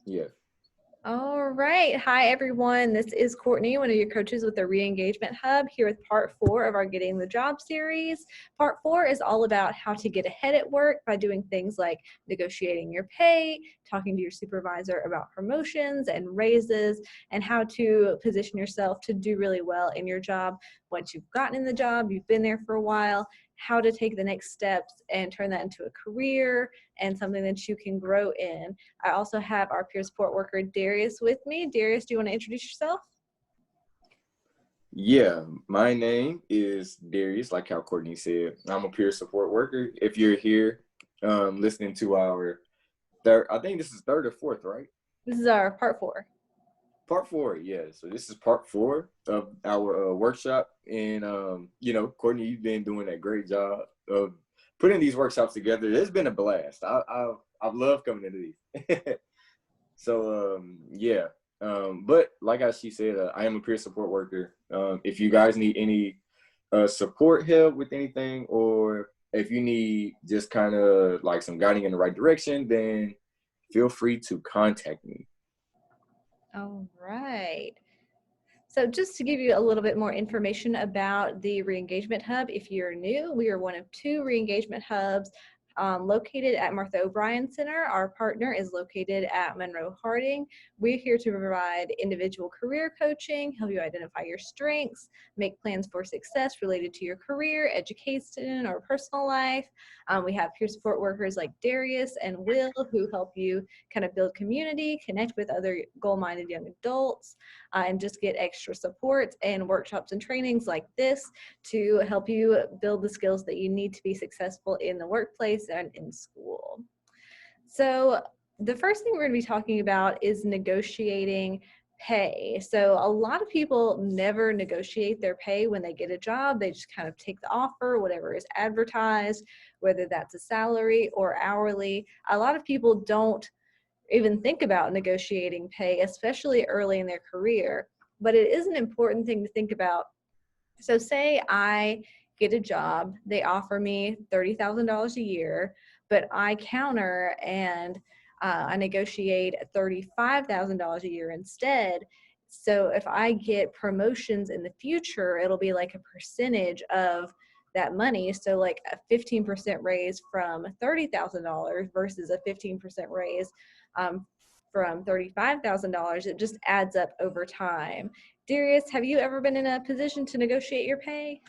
Yeah. All right. Hi, everyone. This is Courtney, one of your coaches with the Re-Engagement Hub, here with part 4 of our Getting the Job series. Part 4 is all about how to get ahead at work by doing things like negotiating your pay, talking to your supervisor about promotions and raises, and how to position yourself to do really well in your job. Once you've gotten in the job, you've been there for a while, how to take the next steps and turn that into a career and something that you can grow in. I also have our peer support worker, Darius, with me. Darius, do you want to introduce yourself? Yeah, my name is Darius, like how Courtney said. I'm a peer support worker. If you're here listening to our third, I think this is third or fourth, right? This is our part 4. Part four, yeah. So this is part four of our workshop. And, Courtney, you've been doing a great job of putting these workshops together. It's been a blast. I've loved coming into these. So, yeah. But like as she said, I am a peer support worker. If you guys need any support help with anything, or if you need just kind of like some guiding in the right direction, then feel free to contact me. All right. So just to give you a little bit more information about the Re-Engagement Hub, if you're new, we are one of 2 Re-Engagement Hubs located at Martha O'Brien Center. Our partner is located at Monroe Harding. We're here to provide individual career coaching, help you identify your strengths, make plans for success related to your career, education, or personal life. We have peer support workers like Darius and Will who help you kind of build community, connect with other goal-minded young adults, and just get extra support and workshops and trainings like this to help you build the skills that you need to be successful in the workplace and in school. So the first thing we're going to be talking about is negotiating pay. So a lot of people never negotiate their pay when they get a job. They just kind of take the offer, whatever is advertised, whether that's a salary or hourly. A lot of people don't even think about negotiating pay, especially early in their career. But it is an important thing to think about. So say I get a job, they offer me $30,000 a year, but I counter and I negotiate $35,000 a year instead. So if I get promotions in the future, it'll be like a percentage of that money. So like a 15% raise from $30,000 versus a 15% raise from $35,000. It just adds up over time. Darius, have you ever been in a position to negotiate your pay?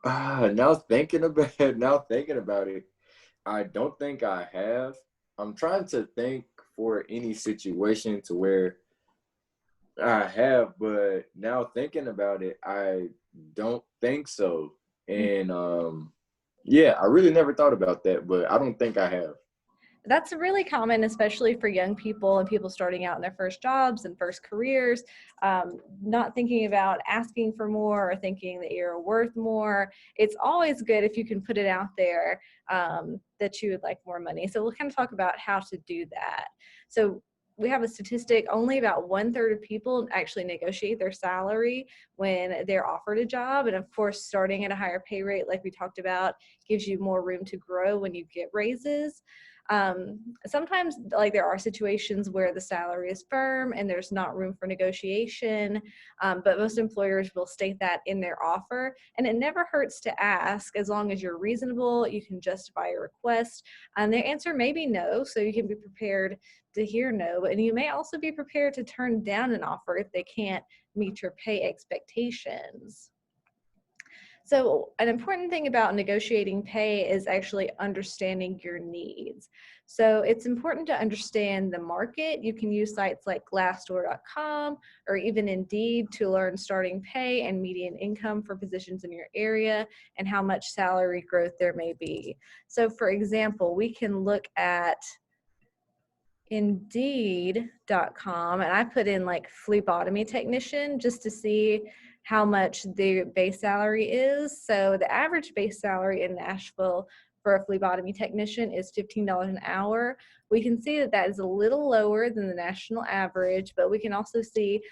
Now thinking about it, I don't think I have. I'm trying to think for any situation to where I have, but now thinking about it, I don't think so. And yeah, I really never thought about that, but I don't think I have. That's really common, especially for young people and people starting out in their first jobs and first careers, not thinking about asking for more or thinking that you're worth more. It's always good if you can put it out there that you would like more money. So we'll kind of talk about how to do that. So we have a statistic, only about 1/3 of people actually negotiate their salary when they're offered a job. And of course, starting at a higher pay rate, like we talked about, gives you more room to grow when you get raises. Sometimes like there are situations where the salary is firm and there's not room for negotiation, but most employers will state that in their offer, and it never hurts to ask. As long as you're reasonable, you can justify your request, and their answer may be no, so you can be prepared to hear no, and you may also be prepared to turn down an offer if they can't meet your pay expectations. So an important thing about negotiating pay is actually understanding your needs. So it's important to understand the market. You can use sites like glassdoor.com or even Indeed to learn starting pay and median income for positions in your area and how much salary growth there may be. So for example, we can look at Indeed.com and I put in like phlebotomy technician just to see how much the base salary is. So the average base salary in Nashville for a phlebotomy technician is $15 an hour. We can see that that is a little lower than the national average, but we can also see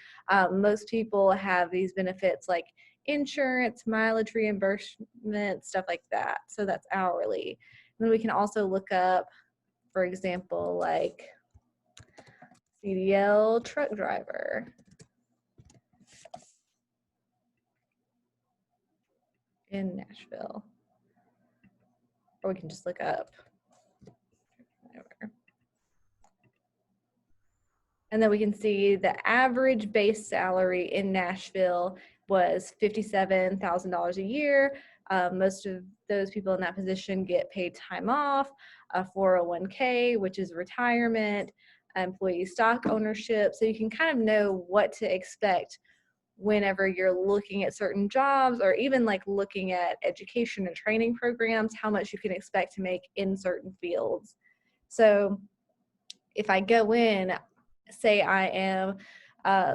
most people have these benefits like insurance, mileage reimbursement, stuff like that. So that's hourly. And then we can also look up For example, like CDL truck driver in Nashville. Or we can just look up. Whatever. And then we can see the average base salary in Nashville was $57,000 a year. Most of those people in that position get paid time off, a 401k, which is retirement, employee stock ownership. So you can kind of know what to expect whenever you're looking at certain jobs, or even like looking at education and training programs, how much you can expect to make in certain fields. So if I go in, say I am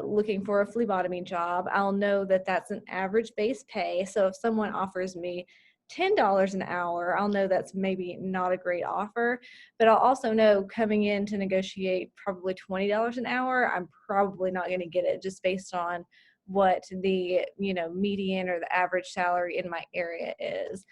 looking for a phlebotomy job, I'll know that that's an average base pay. So if someone offers me $10 an hour, I'll know that's maybe not a great offer, but I'll also know coming in to negotiate probably $20 an hour, I'm probably not going to get it just based on what the median or the average salary in my area is.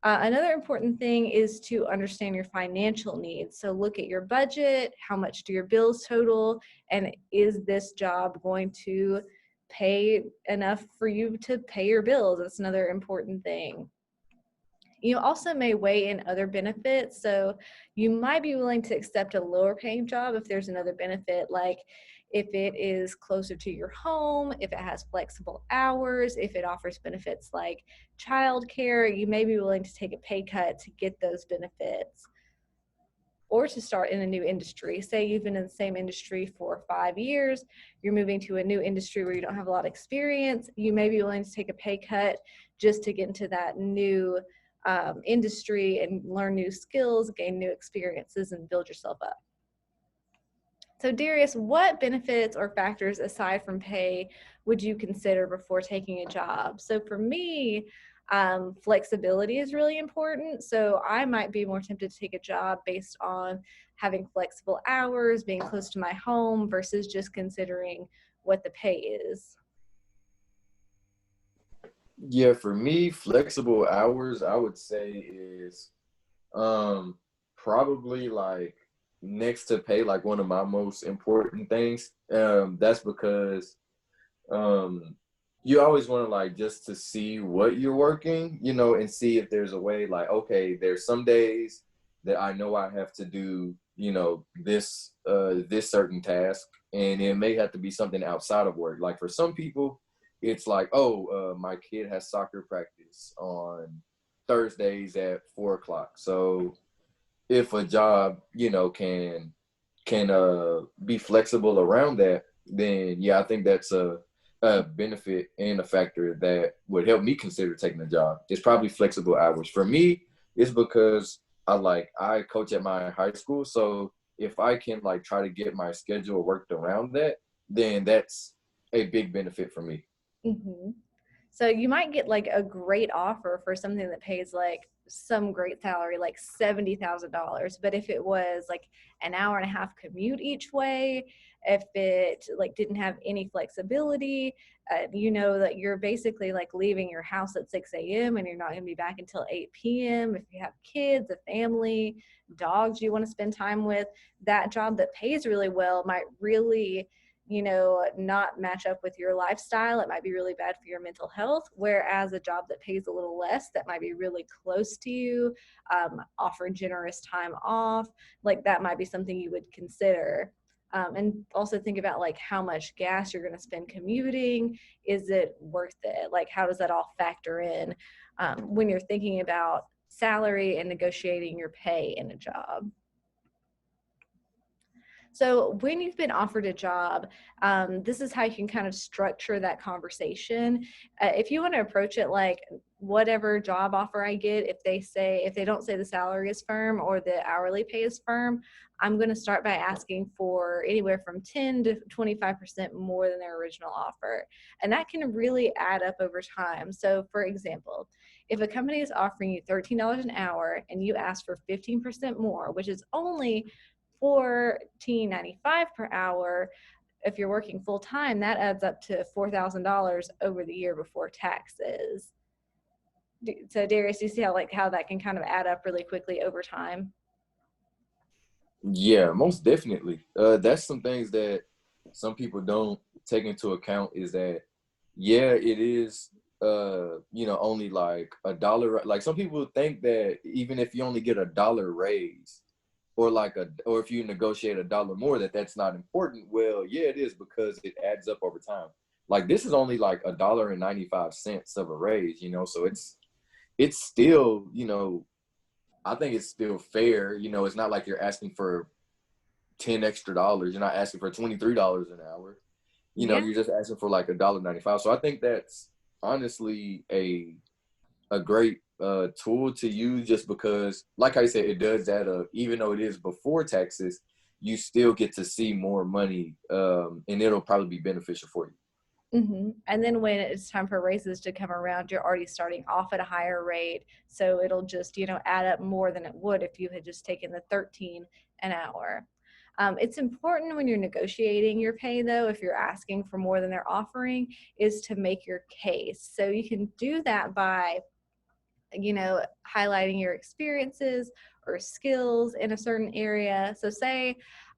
Another important thing is to understand your financial needs. So look at your budget, how much do your bills total, and is this job going to pay enough for you to pay your bills? That's another important thing. You also may weigh in other benefits. So you might be willing to accept a lower paying job if there's another benefit, like if it is closer to your home, if it has flexible hours, if it offers benefits like childcare, you may be willing to take a pay cut to get those benefits. Or to start in a new industry. Say you've been in the same industry for 5 years, you're moving to a new industry where you don't have a lot of experience, you may be willing to take a pay cut just to get into that new industry and learn new skills, gain new experiences, and build yourself up. So Darius, what benefits or factors aside from pay would you consider before taking a job? So for me, flexibility is really important. So I might be more tempted to take a job based on having flexible hours, being close to my home versus just considering what the pay is. Yeah, for me, flexible hours, I would say is um probably like next to pay, like one of my most important things. That's because um you always want to like just to see what you're working, and see if there's a way like, okay, there's some days that I know I have to do, this certain task, and it may have to be something outside of work. Like for some people, it's like, oh, my kid has soccer practice on Thursdays at 4 o'clock. So if a job, can be flexible around that, then yeah, I think that's a benefit and a factor that would help me consider taking a job. It's probably flexible hours. For me, it's because I coach at my high school. So if I can like try to get my schedule worked around that, then that's a big benefit for me. Mm-hmm. So you might get like a great offer for something that pays like some great salary, like $70,000. But if it was like an hour and a half commute each way, if it like didn't have any flexibility, you know that you're basically like leaving your house at 6 a.m. and you're not going to be back until 8 p.m. If you have kids, a family, dogs you want to spend time with, that job that pays really well might really not match up with your lifestyle. It might be really bad for your mental health. Whereas a job that pays a little less, that might be really close to you, offer generous time off, like that might be something you would consider. And also think about like how much gas you're going to spend commuting. Is it worth it? Like, how does that all factor in when you're thinking about salary and negotiating your pay in a job? So when you've been offered a job, this is how you can kind of structure that conversation. If you want to approach it like whatever job offer I get, if they don't say the salary is firm or the hourly pay is firm, I'm going to start by asking for anywhere from 10 to 25% more than their original offer. And that can really add up over time. So for example, if a company is offering you $13 an hour and you ask for 15% more, which is only $14.95 per hour, if you're working full time, that adds up to $4,000 over the year before taxes. So Darius, you see how that can kind of add up really quickly over time? Yeah, most definitely. That's some things that some people don't take into account is that, yeah, it is, only like $1. Like some people think that even if you only get $1 raise or if you negotiate $1 more, that's not important. Well, yeah, it is because it adds up over time. Like this is only like $1.95 of a raise, so it's still, I think it's still fair. It's not like you're asking for 10 extra dollars. You're not asking for $23 an hour. Yeah. You're just asking for like $1.95. So I think that's honestly a great tool to use just because, like I said, it does add up. Even though it is before taxes, you still get to see more money, and it'll probably be beneficial for you. And then when it's time for raises to come around, you're already starting off at a higher rate. So it'll just, add up more than it would if you had just taken the 13 an hour. It's important when you're negotiating your pay, though, if you're asking for more than they're offering, is to make your case. So you can do that by highlighting your experiences or skills in a certain area. So, say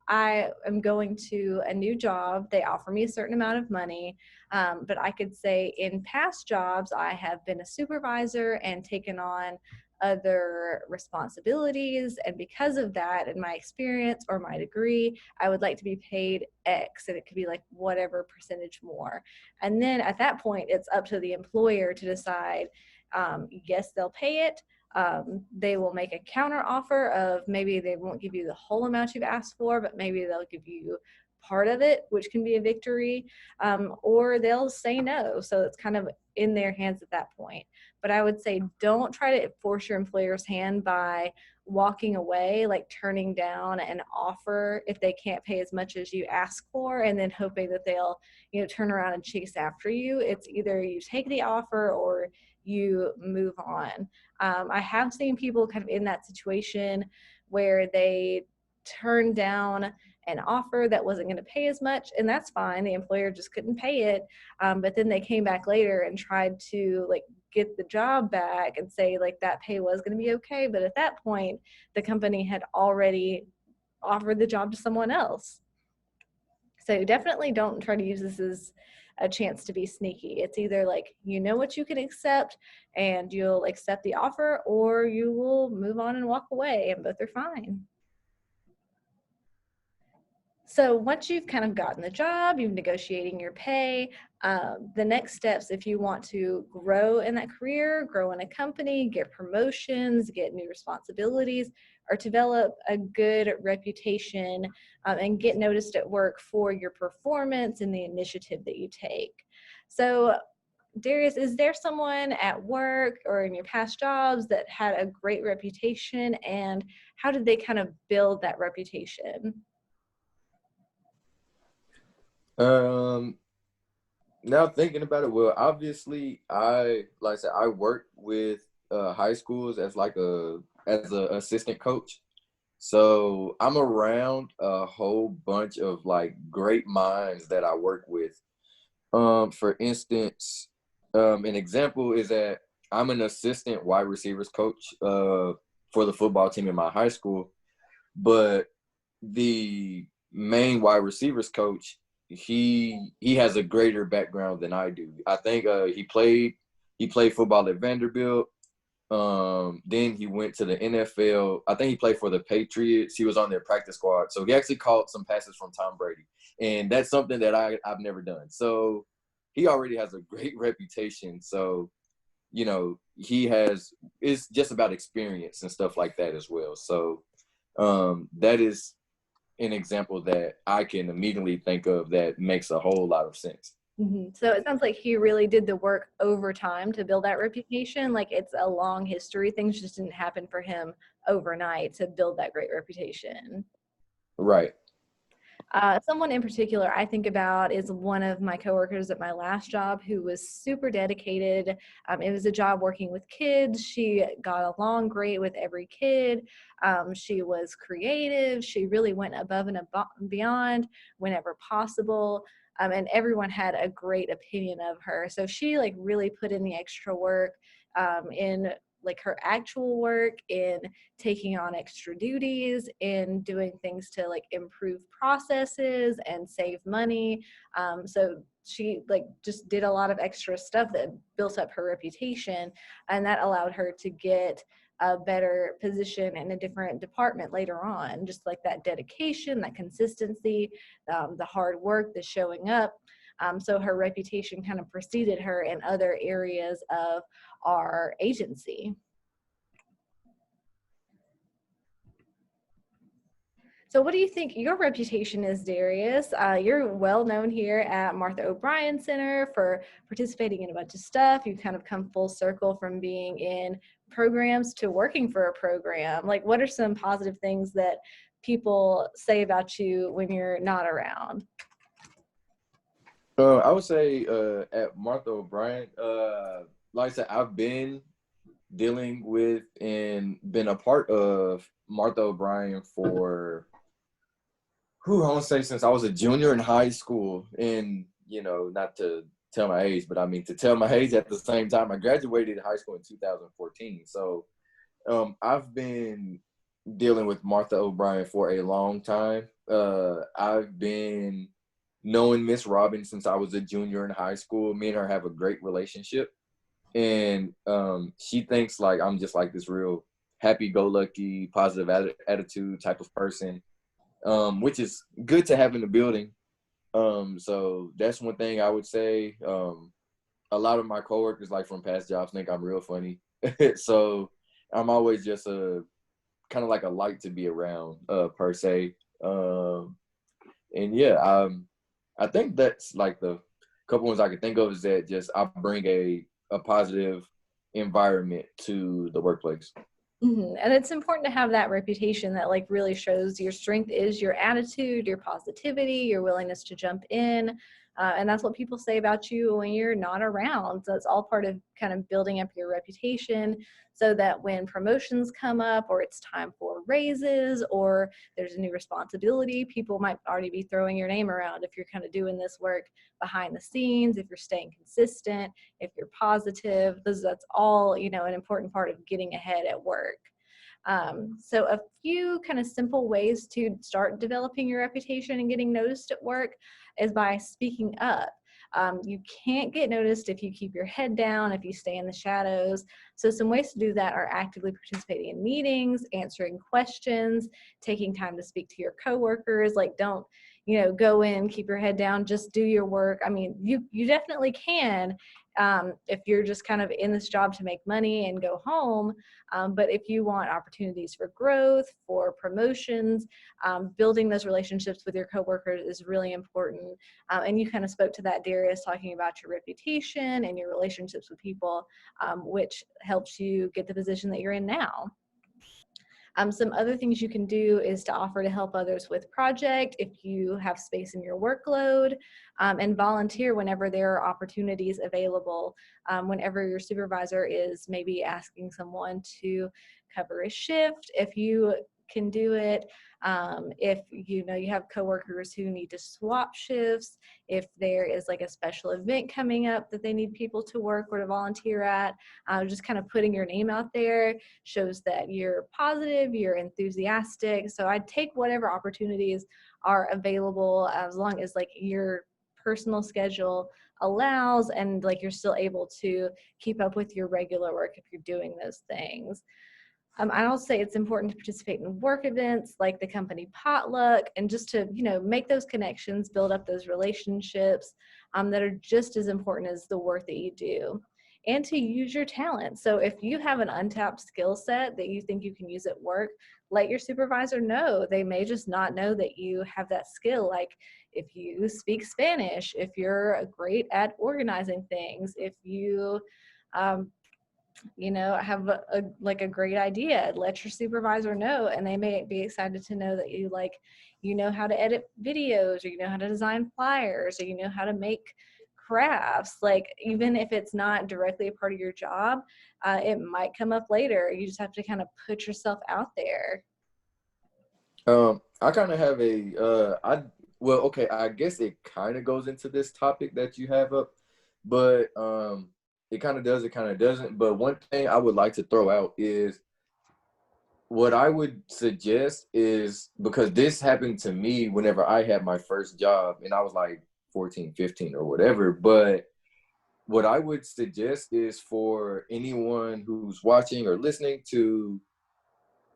I am going to a new job, they offer me a certain amount of money, but I could say in past jobs, I have been a supervisor and taken on other responsibilities. And because of that, and my experience or my degree, I would like to be paid X, and it could be like whatever percentage more. And then at that point, it's up to the employer to decide. Yes, they'll pay it. They will make a counter offer of maybe they won't give you the whole amount you've asked for, but maybe they'll give you part of it, which can be a victory, or they'll say no. So it's kind of in their hands at that point. But I would say don't try to force your employer's hand by walking away, like turning down an offer if they can't pay as much as you ask for, and then hoping that they'll, turn around and chase after you. It's either you take the offer or you move on. I have seen people kind of in that situation where they turn down an offer that wasn't going to pay as much, and that's fine. The employer just couldn't pay it, but then they came back later and tried to like get the job back and say like that pay was going to be okay, but at that point the company had already offered the job to someone else. So definitely don't try to use this as a chance to be sneaky. It's either like what you can accept and you'll accept the offer, or you will move on and walk away, and both are fine. So once you've kind of gotten the job, you've negotiating your pay, the next steps, if you want to grow in that career, grow in a company, get promotions, get new responsibilities, or develop a good reputation, and get noticed at work for your performance and the initiative that you take. So Darius, is there someone at work or in your past jobs that had a great reputation, and how did they kind of build that reputation? Um, Now thinking about it, well, obviously, like I said, I worked with high schools as a assistant coach. So I'm around a whole bunch of like great minds that I work with. For instance, an example is that I'm an assistant wide receivers coach for the football team in my high school, but the main wide receivers coach, he has a greater background than I do. I think he played football at Vanderbilt. Then he went to the NFL. I think he played for the Patriots. He was on their practice squad. So he actually caught some passes from Tom Brady. And that's something that I've never done. So he already has a great reputation. So, it's just about experience and stuff like that as well. So that is an example that I can immediately think of that makes a whole lot of sense. So it sounds like he really did the work over time to build that reputation. Like it's a long history. Things just didn't happen for him overnight to build that great reputation. Right. Someone in particular I think about is one of my coworkers at my last job who was super dedicated. It was a job working with kids. She got along great with every kid. She was creative. She really went above and beyond whenever possible. And everyone had a great opinion of her. So she like really put in the extra work in like her actual work, in taking on extra duties, in doing things to like improve processes and save money. So she like just did a lot of extra stuff that built up her reputation, and that allowed her to get a better position in a different department later on. Just like that dedication, that consistency, the hard work, the showing up. So her reputation kind of preceded her in other areas of our agency. So what do you think your reputation is, Darius? You're well known here at Martha O'Brien Center for participating in a bunch of stuff. You've kind of come full circle from being in programs to working for a program. Like, what are some positive things that people say about you when you're not around? I would say at Martha O'Brien, like I said, I've been dealing with and been a part of Martha O'Brien for I want to say since I was a junior in high school. And, not to tell my age, but I mean to tell my age at the same time. I graduated high school in 2014. So I've been dealing with Martha O'Brien for a long time. I've been knowing Miss Robin since I was a junior in high school. Me and her have a great relationship. And she thinks like I'm just like this real happy-go-lucky, positive attitude type of person, which is good to have in the building. So that's one thing I would say. A lot of my coworkers, like from past jobs, think I'm real funny. So I'm always just a kind of like a light to be around, per se. And yeah, I think that's like the couple ones I can think of is that just I bring a positive environment to the workplace. And it's important to have that reputation that like really shows your strength is your attitude, your positivity, your willingness to jump in. And that's what people say about you when you're not around. So it's all part of kind of building up your reputation so that when promotions come up or it's time for raises or there's a new responsibility, people might already be throwing your name around if you're kind of doing this work behind the scenes, if you're staying consistent, if you're positive. That's all, an important part of getting ahead at work. So a few kind of simple ways to start developing your reputation and getting noticed at work is by speaking up. You can't get noticed if you keep your head down, if you stay in the shadows. So some ways to do that are actively participating in meetings, answering questions, taking time to speak to your coworkers. Like, don't, go in, keep your head down, just do your work. I mean, you definitely can, if you're just kind of in this job to make money and go home. But if you want opportunities for growth, for promotions, building those relationships with your coworkers is really important. And you kind of spoke to that, Darius, talking about your reputation and your relationships with people, which helps you get the position that you're in now. Some other things you can do is to offer to help others with project if you have space in your workload, and volunteer whenever there are opportunities available. Whenever your supervisor is maybe asking someone to cover a shift, if you can do it. If you have coworkers who need to swap shifts, if there is like a special event coming up that they need people to work or to volunteer at, just kind of putting your name out there shows that you're positive, you're enthusiastic. So I'd take whatever opportunities are available as long as like your personal schedule allows and like you're still able to keep up with your regular work if you're doing those things. I also say it's important to participate in work events like the company potluck and just to, make those connections, build up those relationships that are just as important as the work that you do, and to use your talent. So if you have an untapped skill set that you think you can use at work, let your supervisor know. They may just not know that you have that skill. Like if you speak Spanish, if you're great at organizing things, if you have a great idea, let your supervisor know, and they may be excited to know that you know how to edit videos, or you know how to design flyers, or you know how to make crafts. Like even if it's not directly a part of your job, it might come up later. You just have to kind of put yourself out there. I kind of have okay, I guess it kind of goes into this topic that you have up, but It kind of does, it kind of doesn't. But one thing I would like to throw out is what I would suggest is, because this happened to me whenever I had my first job and I was like 14, 15 or whatever. But what I would suggest is for anyone who's watching or listening to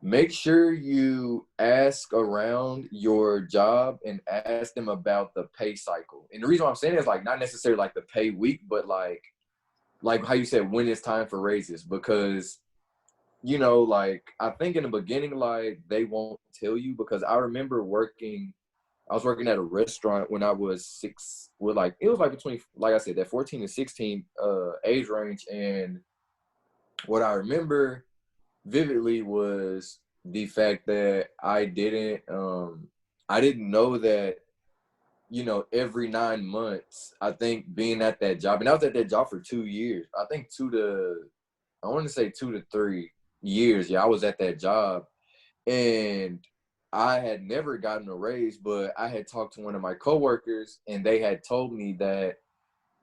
make sure you ask around your job and ask them about the pay cycle. And the reason why I'm saying is like not necessarily like the pay week, but like how you said when it's time for raises. Because you know, like I think in the beginning, like they won't tell you, because I remember I was working at a restaurant when I was six, with like it was like between, like I said, that 14 to 16 age range. And what I remember vividly was the fact that I didn't know that, you know, every 9 months, I think being at that job, and I was at that job for 2 years. I think I want to say 2 to 3 years. Yeah, I was at that job, and I had never gotten a raise, but I had talked to one of my coworkers, and they had told me that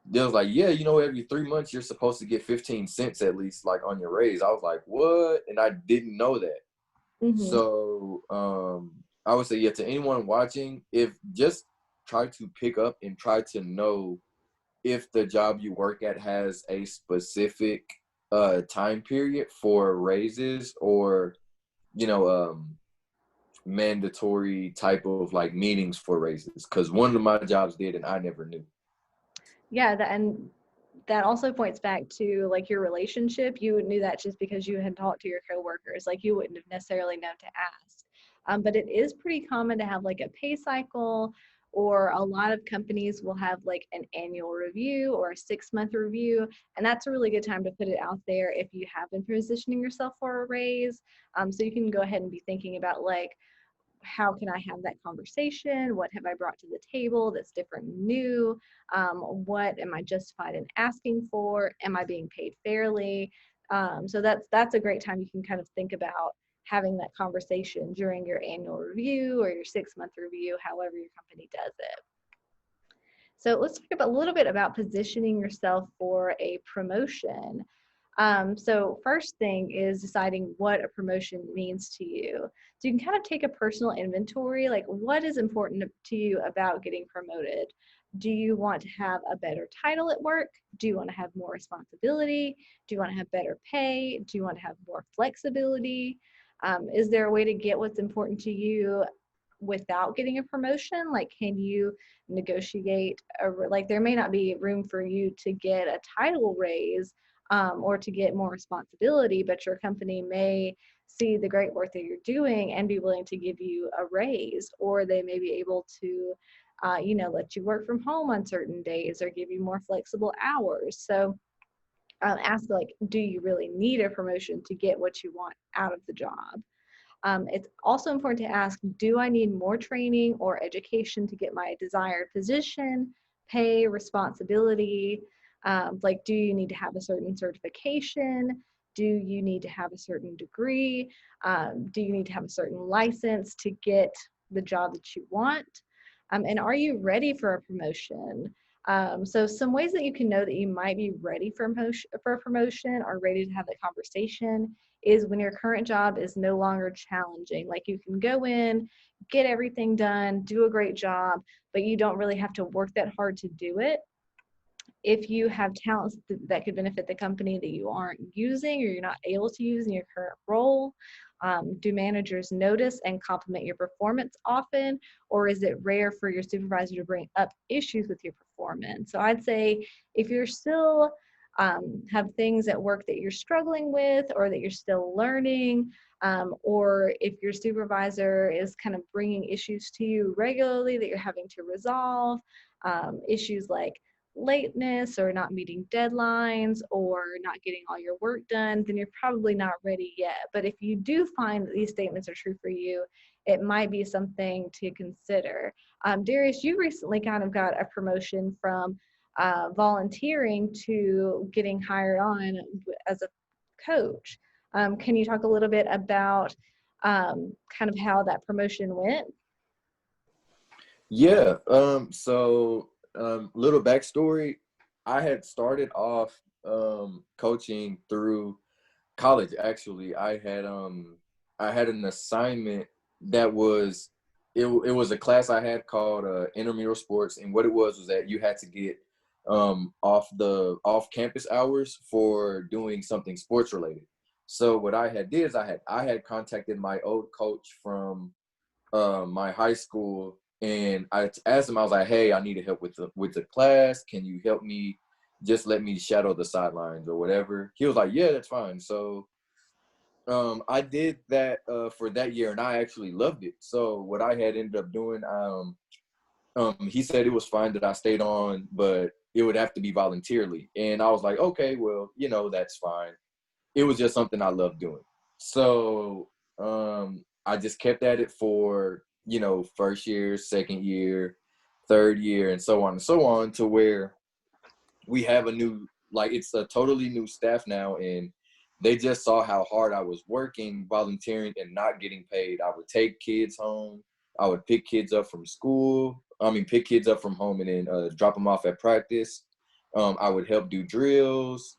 they was like, yeah, you know, every 3 months you're supposed to get 15 cents at least, like on your raise. I was like, what? And I didn't know that. Mm-hmm. So I would say, yeah, to anyone watching, if just try to pick up and try to know if the job you work at has a specific time period for raises, or you know, mandatory type of like meetings for raises, because one of my jobs did and I never knew. Yeah, and that also points back to like your relationship. You knew that just because you had talked to your coworkers. Like you wouldn't have necessarily known to ask. But it is pretty common to have like a pay cycle, or a lot of companies will have like an annual review or a 6-month review. And that's a really good time to put it out there if you have been positioning yourself for a raise. So you can go ahead and be thinking about like, how can I have that conversation? What have I brought to the table that's different and new? What am I justified in asking for? Am I being paid fairly? So that's a great time you can kind of think about having that conversation during your annual review or your 6-month review, however your company does it. So let's talk about a little bit about positioning yourself for a promotion. So first thing is deciding what a promotion means to you. So you can kind of take a personal inventory, like what is important to you about getting promoted? Do you want to have a better title at work? Do you want to have more responsibility? Do you want to have better pay? Do you want to have more flexibility? Is there a way to get what's important to you without getting a promotion? Like, can you negotiate like there may not be room for you to get a title raise, or to get more responsibility, but your company may see the great work that you're doing and be willing to give you a raise, or they may be able to, let you work from home on certain days or give you more flexible hours. So ask like, do you really need a promotion to get what you want out of the job? It's also important to ask, do I need more training or education to get my desired position, pay, responsibility? Like, do you need to have a certain certification? Do you need to have a certain degree? Do you need to have a certain license to get the job that you want? And are you ready for a promotion? So some ways that you can know that you might be ready for a promotion or ready to have the conversation is when your current job is no longer challenging. Like you can go in, get everything done, do a great job, but you don't really have to work that hard to do it. If you have talents that could benefit the company that you aren't using or you're not able to use in your current role, do managers notice and compliment your performance often, or is it rare for your supervisor to bring up issues with your performance? So I'd say if you're still have things at work that you're struggling with or that you're still learning, or if your supervisor is kind of bringing issues to you regularly that you're having to resolve, issues like lateness or not meeting deadlines or not getting all your work done, then you're probably not ready yet. But if you do find that these statements are true for you, it might be something to consider. Darius, you recently kind of got a promotion from volunteering to getting hired on as a coach. Can you talk a little bit about kind of how that promotion went? Yeah. So little backstory. I had started off coaching through college. Actually, I had an assignment that was it was a class I had called intramural sports, and what it was that you had to get off campus hours for doing something sports related. So what I had did is I had contacted my old coach from my high school, and I asked him. I was like, "Hey, I need help with the class. Can you help me? Just let me shadow the sidelines or whatever." He was like, "Yeah, that's fine." So I did that for that year, and I actually loved it. So what I had ended up doing, he said it was fine that I stayed on, but it would have to be voluntarily. And I was like, okay, well, that's fine. It was just something I loved doing. So I just kept at it for, first year, second year, third year, and so on, to where we have it's a totally new staff now, and they just saw how hard I was working, volunteering, and not getting paid. I would take kids home. I would pick kids up from school. Pick kids up from home and then drop them off at practice. I would help do drills,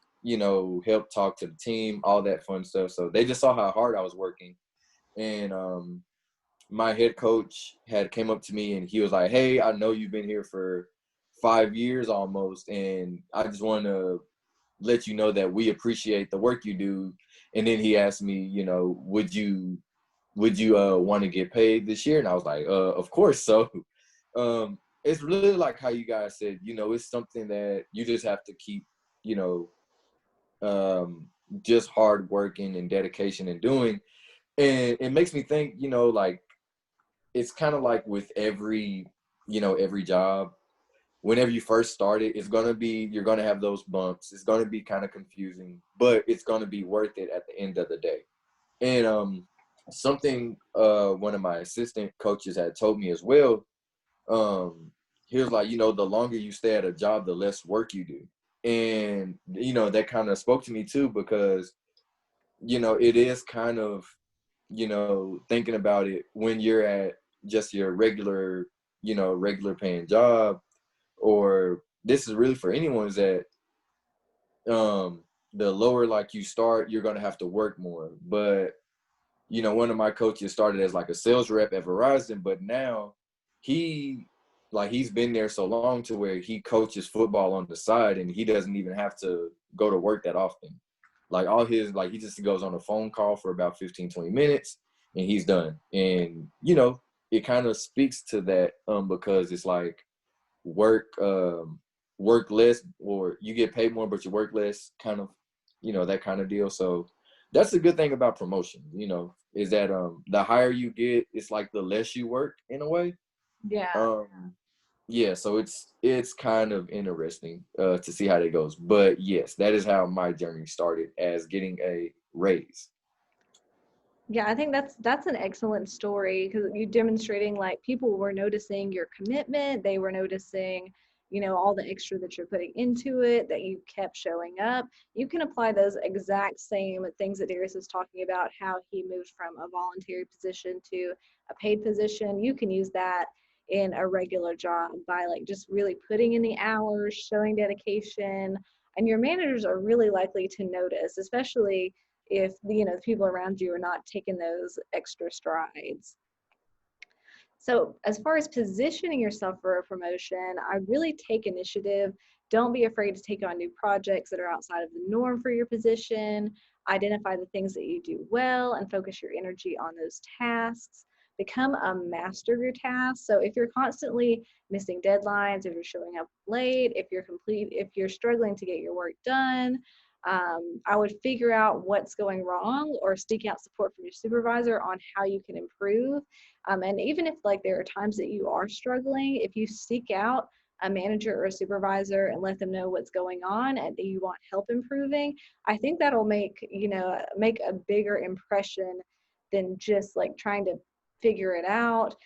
help talk to the team, all that fun stuff. So they just saw how hard I was working. And my head coach had came up to me and he was like, "Hey, I know you've been here for 5 years almost, and I just want to let you know that we appreciate the work you do." And then he asked me, would you want to get paid this year? And I was like, of course. So it's really like how you guys said, it's something that you just have to keep, you know, just hard working and dedication and doing. And it makes me think, like it's kind of like with every job. Whenever you first start it, you're gonna have those bumps. It's gonna be kind of confusing, but it's gonna be worth it at the end of the day. And something one of my assistant coaches had told me as well. He was like, the longer you stay at a job, the less work you do. And that kind of spoke to me too, because it is kind of, thinking about it when you're at just your regular paying job, or this is really for anyone, is that the lower like you start, you're gonna have to work more. But one of my coaches started as like a sales rep at Verizon, but now he he's been there so long to where he coaches football on the side, and he doesn't even have to go to work that often. Like all his he just goes on a phone call for about 15-20 minutes and he's done. And it kind of speaks to that, because it's like work work less, or you get paid more but you work less, kind of, that kind of deal. So that's the good thing about promotion, is that the higher you get, it's like the less you work in a way. Yeah. um yeah, so it's kind of interesting to see how that goes. But yes, that is how my journey started, as getting a raise. Yeah, I think that's an excellent story because you demonstrating like people were noticing your commitment, they were noticing, all the extra that you're putting into it, that you kept showing up. You can apply those exact same things that Darius is talking about, how he moved from a voluntary position to a paid position. You can use that in a regular job by like just really putting in the hours, showing dedication, and your managers are really likely to notice, especially if the people around you are not taking those extra strides. So as far as positioning yourself for a promotion, I really take initiative. Don't be afraid to take on new projects that are outside of the norm for your position. Identify the things that you do well and focus your energy on those tasks. Become a master of your tasks. So if you're constantly missing deadlines, if you're showing up late, if you're struggling to get your work done, I would figure out what's going wrong or seek out support from your supervisor on how you can improve. And even if like there are times that you are struggling, if you seek out a manager or a supervisor and let them know what's going on and that you want help improving, I think that'll make a bigger impression than just like trying to figure it out,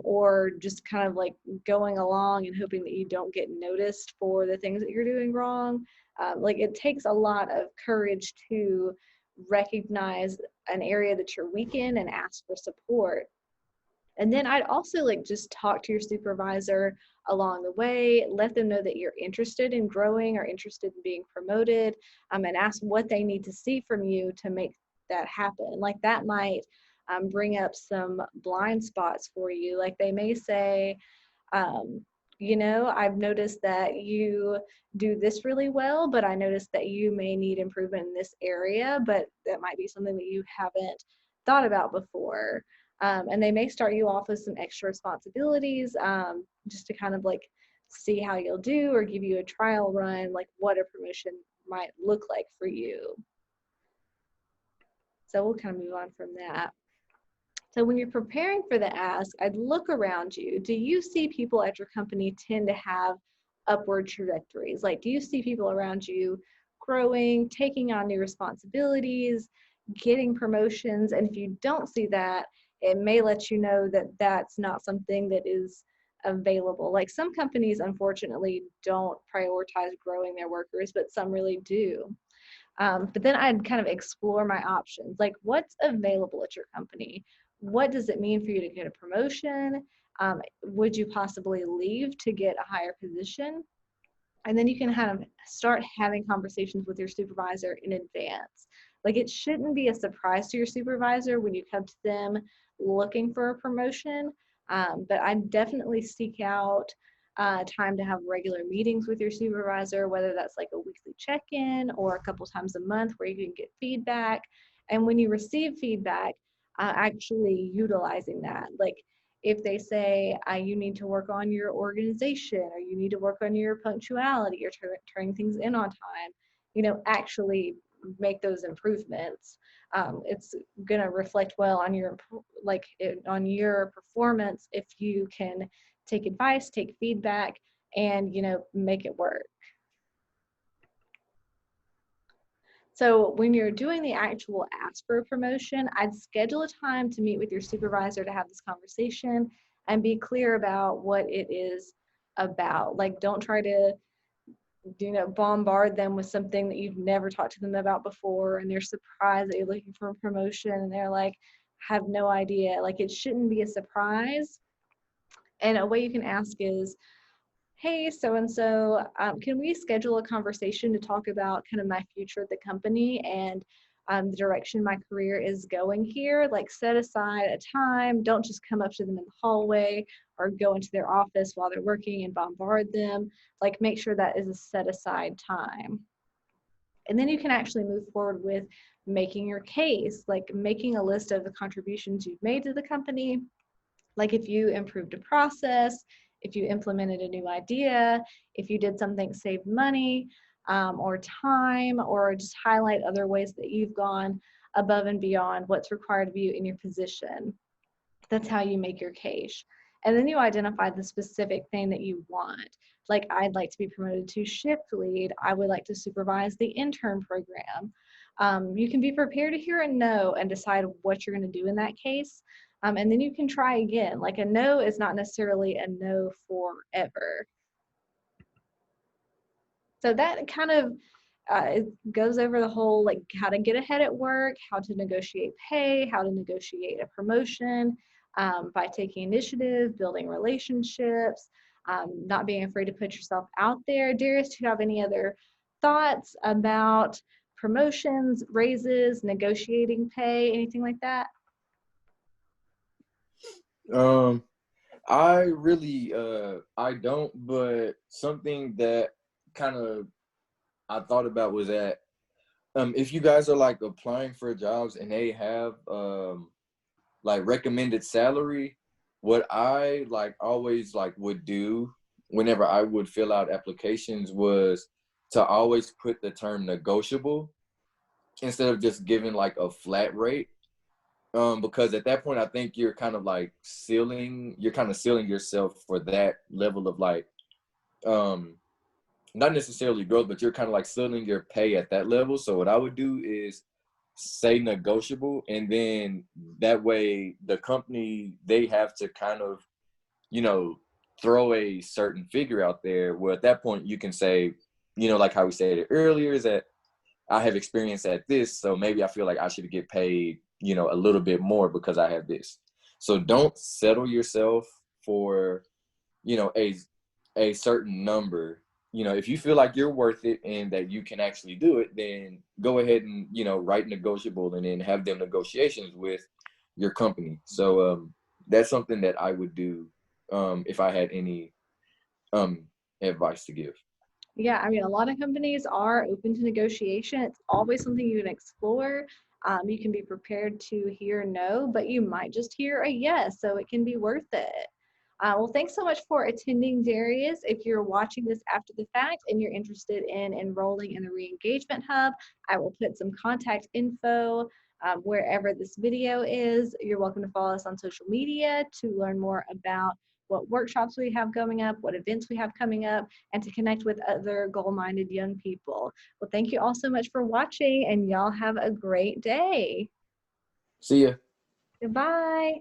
or just kind of like going along and hoping that you don't get noticed for the things that you're doing wrong. Like it takes a lot of courage to recognize an area that you're weak in and ask for support. And then I'd also like just talk to your supervisor along the way, let them know that you're interested in growing or interested in being promoted, and ask what they need to see from you to make that happen. Like that might bring up some blind spots for you. Like they may say, um, I've noticed that you do this really well, but I noticed that you may need improvement in this area, but that might be something that you haven't thought about before. And they may start you off with some extra responsibilities, just to kind of like see how you'll do, or give you a trial run, like what a promotion might look like for you. So we'll kind of move on from that. So when you're preparing for the ask, I'd look around you. Do you see people at your company tend to have upward trajectories? Like, do you see people around you growing, taking on new responsibilities, getting promotions? And if you don't see that, it may let you know that that's not something that is available. Like some companies, unfortunately, don't prioritize growing their workers, but some really do. But then I'd kind of explore my options, like what's available at your company? What does it mean for you to get a promotion? Would you possibly leave to get a higher position? And then you can kind of start having conversations with your supervisor in advance. Like it shouldn't be a surprise to your supervisor when you come to them looking for a promotion. But I definitely seek out time to have regular meetings with your supervisor, whether that's like a weekly check-in or a couple times a month where you can get feedback. And when you receive feedback, actually utilizing that. Like if they say you need to work on your organization, or you need to work on your punctuality, or turning things in on time, actually make those improvements. It's going to reflect well on on your performance if you can take advice, take feedback, and make it work. So when you're doing the actual ask for a promotion, I'd schedule a time to meet with your supervisor to have this conversation and be clear about what it is about. Like don't try to bombard them with something that you've never talked to them about before, and they're surprised that you're looking for a promotion and they're like have no idea. Like it shouldn't be a surprise. And a way you can ask is, hey, so and so, can we schedule a conversation to talk about kind of my future at the company and the direction my career is going here? Like set aside a time. Don't just come up to them in the hallway or go into their office while they're working and bombard them. Like make sure that is a set aside time. And then you can actually move forward with making your case, like making a list of the contributions you've made to the company. Like if you improved a process, if you implemented a new idea, if you did something to save money or time, or just highlight other ways that you've gone above and beyond what's required of you in your position. That's how you make your case. And then you identify the specific thing that you want. Like I'd like to be promoted to shift lead. I would like to supervise the intern program. You can be prepared to hear a no and decide what you're going to do in that case. And then you can try again. Like a no is not necessarily a no forever. So that kind of it goes over the whole like how to get ahead at work, how to negotiate pay, how to negotiate a promotion by taking initiative, building relationships, not being afraid to put yourself out there. Darius, do you have any other thoughts about promotions, raises, negotiating pay, anything like that? I really I don't, but something that kind of I thought about was that if you guys are like applying for jobs and they have like recommended salary, what I like always like would do whenever I would fill out applications was to always put the term negotiable instead of just giving like a flat rate. Because at that point I think you're kind of sealing yourself for that level of like not necessarily growth, but you're kind of like sealing your pay at that level. So what I would do is say negotiable, and then that way the company, they have to kind of, throw a certain figure out there, where at that point you can say, like how we said it earlier, is that I have experience at this, so maybe I feel like I should get paid, a little bit more because I have this. So don't settle yourself for, a certain number. If you feel like you're worth it and that you can actually do it, then go ahead and, write negotiable and then have them negotiations with your company. So that's something that I would do if I had any um, advice to give. Yeah, I mean, a lot of companies are open to negotiation. It's always something you can explore. You can be prepared to hear no, but you might just hear a yes, so it can be worth it. Well, thanks so much for attending, Darius. If you're watching this after the fact and you're interested in enrolling in the Re-Engagement Hub, I will put some contact info wherever this video is. You're welcome to follow us on social media to learn more about what workshops we have coming up, what events we have coming up, and to connect with other goal-minded young people. Well, thank you all so much for watching, and y'all have a great day. See ya. Goodbye.